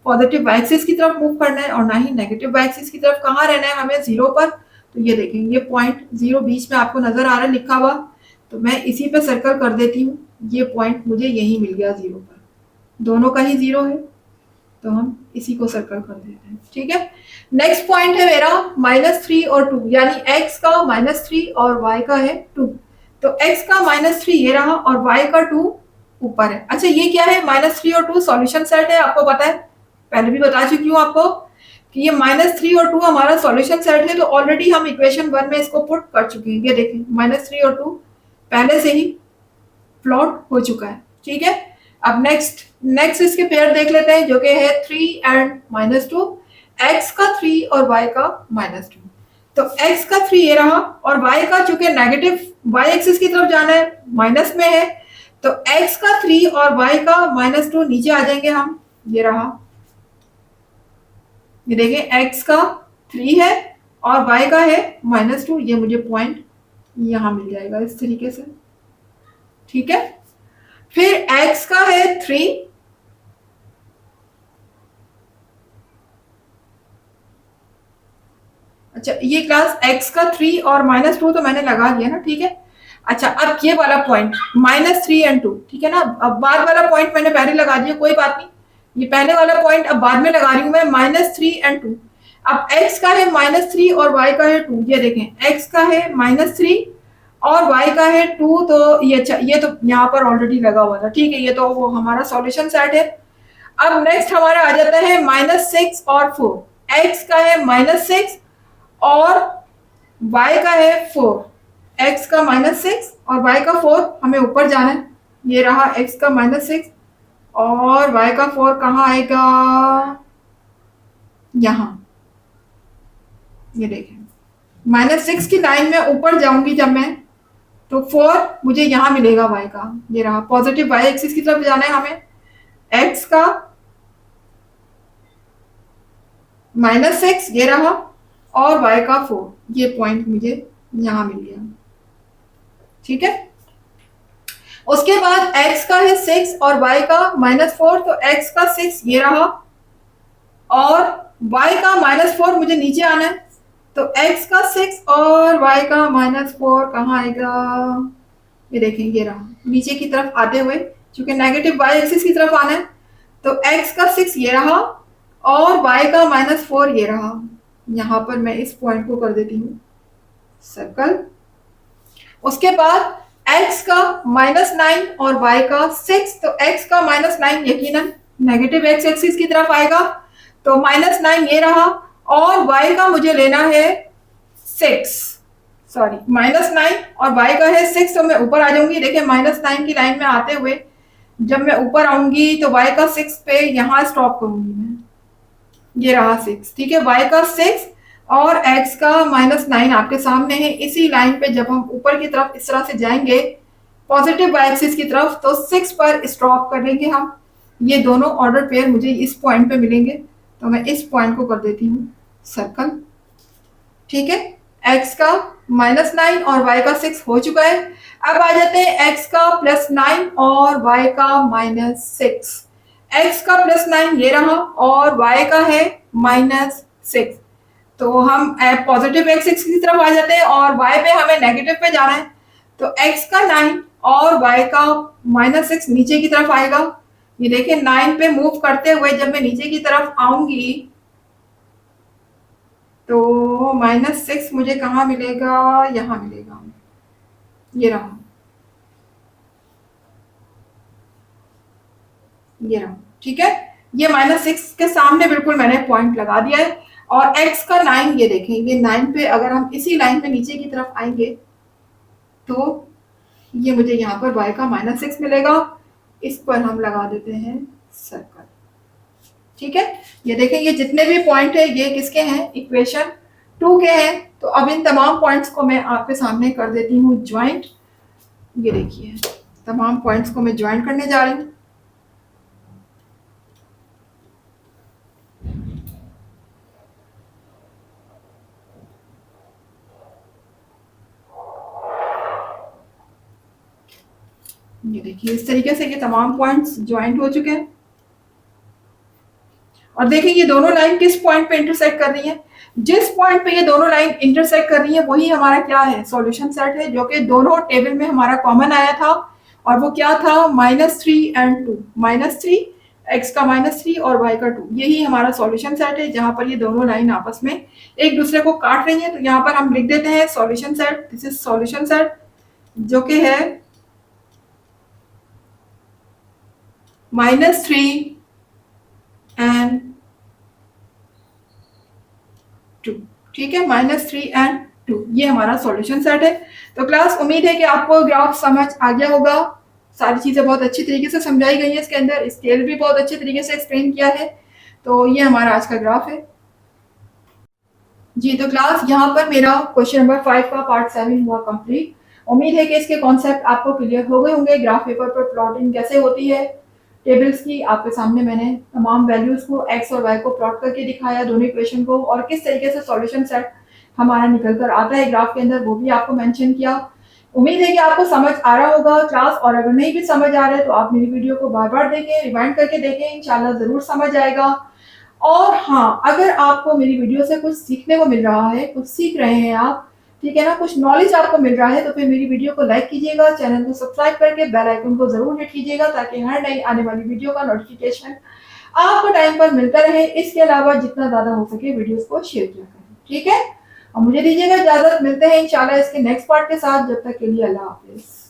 A: पॉजिटिव y एक्सिस की तरफ मूव करना है और ना ही नेगेटिव y एक्सिस की तरफ। कहाँ रहना है हमें 0 पर। तो ये देखेंगे ये पॉइंट 0 बीच में आपको नजर आ रहा है लिखा हुआ, तो मैं इसी पे सर्कल कर देती हूँ। ये पॉइंट मुझे यही मिल गया 0 पर, दोनों का ही 0 है, तो हम इसी को सर्कल कर देते हैं, ठीक है। नेक्स्ट पॉइंट है मेरा -3 और 2, यानी x का -3 और y का है 2। तो x का -3 ये रहा और y का 2 ऊपर है। अच्छा ये क्या है, -3 और 2 सॉल्यूशन सेट है, आपको पता है, पहले भी बता चुकी हूँ आपको कि ये -3 और 2 हमारा सॉल्यूशन सेट है। तो ऑलरेडी हम इक्वेशन 1 में इसको पुट कर चुके हैं। ये देखें -3 और 2 पहले से ही प्लॉट हो चुका है, ठीक है। अब नेक्स्ट इसके पेयर देख लेते हैं जो कि है 3 एंड -2, x का 3 और y का -2। तो x का 3 ये रहा और y का चूंकि नेगेटिव y एक्सिस की तरफ जाना है, माइनस में है, तो x का 3 और y का -2 नीचे आ जाएंगे हम, ये रहा। ये देखिए x का 3 है और y का है -2, ये मुझे पॉइंट यहां मिल जाएगा इस तरीके से, ठीक है। फिर x का है 3 अच्छा ये क्लास x का 3 और -2 तो मैंने लगा दिया ना, ठीक है। अच्छा अब ये वाला पॉइंट -3 एंड 2, ठीक है ना। अब बाद वाला पॉइंट मैंने पहले लगा दिया, कोई बात नहीं, ये पहले वाला पॉइंट अब बाद में लगा रही हूं मैं, -3 एंड 2। अब x का है -3 और y का है 2। ये देखें x का है -3 और y का है 2, तो ये तो यहाँ पर ऑलरेडी लगा हुआ था, ठीक है, ये तो वो हमारा सॉल्यूशन सेट है। अब नेक्स्ट हमारा आ जाता है -6 और 4। x का है -6 और y का है 4, x का -6 और y का 4, हमें ऊपर जाना है। ये रहा x का -6 और y का 4 कहाँ आएगा, यहाँ। ये देखें -6 की लाइन में ऊपर जाऊंगी जब मैं, तो 4 मुझे यहाँ मिलेगा y का, ये रहा। पॉजिटिव y एक्सिस की तरफ जाना है हमें, x का -6 ये रहा और y का 4, ये पॉइंट मुझे यहां मिल गया, ठीक है। उसके बाद x का है 6 और y का -4, तो x का 6 ये रहा और y का -4 मुझे नीचे आना है, तो x का 6 और y का -4 कहाँ आएगा, ये देखें ये रहा नीचे की तरफ आते हुए, क्योंकि नेगेटिव y एक्सिस की तरफ आना है। तो x का 6 ये रहा और y का -4 ये रहा। यहां पर मैं इस पॉइंट को कर देती हूँ सर्कल। उसके बाद x का -9 और y का 6, तो x का -9 यकीनन नेगेटिव x एक्सिस की तरफ आएगा, तो -9 ये रहा और y का मुझे लेना है 6, सॉरी -9 और y का है 6, तो मैं ऊपर आ जाऊंगी। देखिए -9 की लाइन में आते हुए जब मैं ऊपर आऊंगी तो y का 6 पे यहां स्टॉप करूंगी मैं, ये रहा 6, ठीक है। y का 6 और x का -9 आपके सामने है। इसी लाइन पे जब हम ऊपर की तरफ इस तरह से जाएंगे पॉजिटिव y एक्सिस की तरफ, तो 6 पर स्टॉप करेंगे हम। ये दोनों ऑर्डर पेयर मुझे इस पॉइंट पे मिलेंगे, तो मैं इस पॉइंट को कर देती हूँ सर्कल, ठीक है। x का -9 और y का 6 हो चुका है। अब आ जाते हैं x का +9 और y का -6। x का +9 ये रहा और y का है -6। तो हम पॉजिटिव x की तरफ आ जाते हैं और y पे हमें नेगेटिव पे जाना है। तो x का 9 और y का -6 नीचे की तरफ आएगा। ये देखिए 9 पे मूव करते हुए जब मैं नीचे की तरफ आऊंगी तो -6 मुझे कहाँ मिलेगा, यहाँ मिलेगा, ये रहा, ये रहा। ठीक है, ये -6 के सामने बिल्कुल मैंने पॉइंट लगा दिया है। और x का 9 ये देखें, ये 9 पे अगर हम इसी लाइन पे नीचे की तरफ आएंगे तो ये मुझे यहाँ पर y का -6 मिलेगा। इस पर हम लगा देते हैं सर्कल। ठीक है, ये देखें ये जितने भी पॉइंट है ये किसके हैं, इक्वेशन 2 के हैं। तो अब इन तमाम पॉइंट्स को मैं आपके सामने कर देती हूँ ज्वाइंट। ये देखिए तमाम पॉइंट्स को मैं ज्वाइंट करने जा रही हूँ। ये देखिए इस तरीके से ये तमाम पॉइंट्स ज्वाइंट हो चुके हैं। और देखिए ये दोनों लाइन किस पॉइंट पे इंटरसेक्ट कर रही है, जिस पॉइंट पे ये दोनों लाइन इंटरसेक्ट कर रही है वही हमारा क्या है, सॉल्यूशन सेट है, जो कि दोनों टेबल में हमारा कॉमन आया था। और वो क्या था, -3 एंड 2, -3, x का -3 और y का 2, यही हमारा सॉल्यूशन सेट है जहां पर ये दोनों लाइन आपस में एक दूसरे को काट रही है। तो यहाँ पर हम लिख देते हैं solution set, this is solution set, जो कि है -3 एंड 2। ठीक है, -3 एंड 2 ये हमारा सॉल्यूशन सेट है। तो क्लास उम्मीद है कि आपको ग्राफ समझ आ गया होगा। सारी चीजें बहुत अच्छी तरीके से समझाई गई है, इसके अंदर स्केल भी बहुत अच्छे तरीके से एक्सप्लेन किया है। तो ये हमारा आज का ग्राफ है जी। तो क्लास यहाँ पर मेरा क्वेश्चन नंबर 5 का पार्ट 7 हुआ कंप्लीट। उम्मीद है कि इसके कॉन्सेप्ट आपको क्लियर हो गए होंगे। ग्राफ पेपर पर प्लॉटिंग कैसे होती है टेबल्स की, आपके सामने मैंने तमाम वैल्यूज को x और y को प्लॉट करके दिखाया, दोनों इक्वेशन को, और किस तरीके से सॉल्यूशन सेट हमारा निकल कर आता है ग्राफ के अंदर वो भी आपको मेंशन किया। उम्मीद है कि आपको समझ आ रहा होगा क्लास, और अगर नहीं भी समझ आ रहा है तो आप मेरी वीडियो को बार बार देखें, रिवाइंड करके देखें, इंशाल्लाह जरूर समझ आएगा। और हाँ, अगर आपको मेरी वीडियो से कुछ सीखने को मिल रहा है, कुछ सीख रहे हैं आप, ठीक है ना, कुछ नॉलेज आपको मिल रहा है, तो फिर मेरी वीडियो को लाइक कीजिएगा, चैनल को सब्सक्राइब करके बेल आइकन को जरूर हिट कीजिएगा ताकि हर नई आने वाली वीडियो का नोटिफिकेशन आपको टाइम पर मिलता रहे। इसके अलावा जितना ज्यादा हो सके वीडियोस को शेयर किया करें। ठीक है, और मुझे दीजिएगा इजाजत, मिलते हैं इंशाल्लाह इसके नेक्स्ट पार्ट के साथ। जब तक के लिए अल्लाह हाफिज।